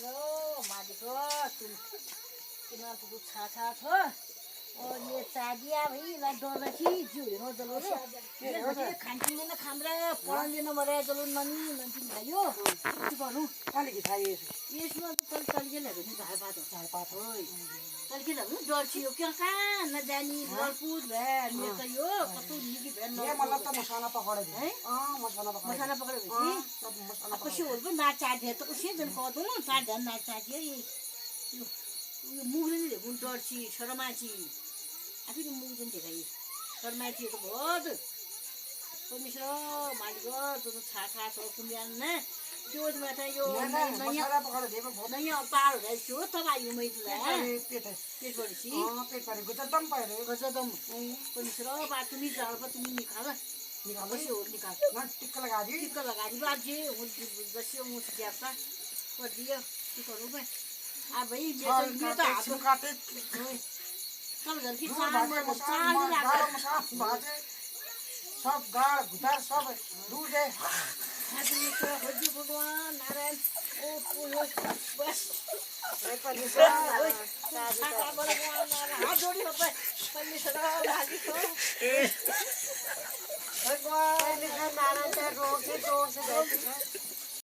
परमेश्वर मालिको तुम कितना तो कुछ छा थो और ये चादिया भाई ना डर रखी जीव नो चलो रे ये बजे खानकी में ना खामरे पड़न दिन मरे चलो ननी ननी भाइयो के भन्नु काले की थाई यसमा त तल के लगे नि झार पात होय तल के लगे डर छियो के का न जानी डरपुर भे मे त यो कतु निकी भे न ये मतलब त मसाला पकड़े है मसाला पकड़े छि सब मसाला कसो हो ना चाटे त कसो जन कदो न चाट धन ना चाटे यो मुगले नि गुन डर छि शरमाची आफै मुगजन धेरै शरमाची त बहुत परमेश्वर मालिको जो छा छ कुम्यान न जो में था यो मसाला पकड़ दे बहुत नहीं पार है जो तब आयु में इतला पेट पड़ी सी पेट पड़ी गुजरदम पारे गुजरदम परमेश्वर बात तुम जाल पर तुम निकाल बस और निकाल ना टिक्का लगा दी बात जी जैसे मुझ क्या था कर दिया तू करो मैं आ भाई ये तो हाथ काटे कल घर की मसाला भाजे सब गाड़ गुदार सब दूध है भगवान नारायण ओ बस हाथ जोड़ी हो पाए परमेश्वर मालिक भगवान नारायण रोग से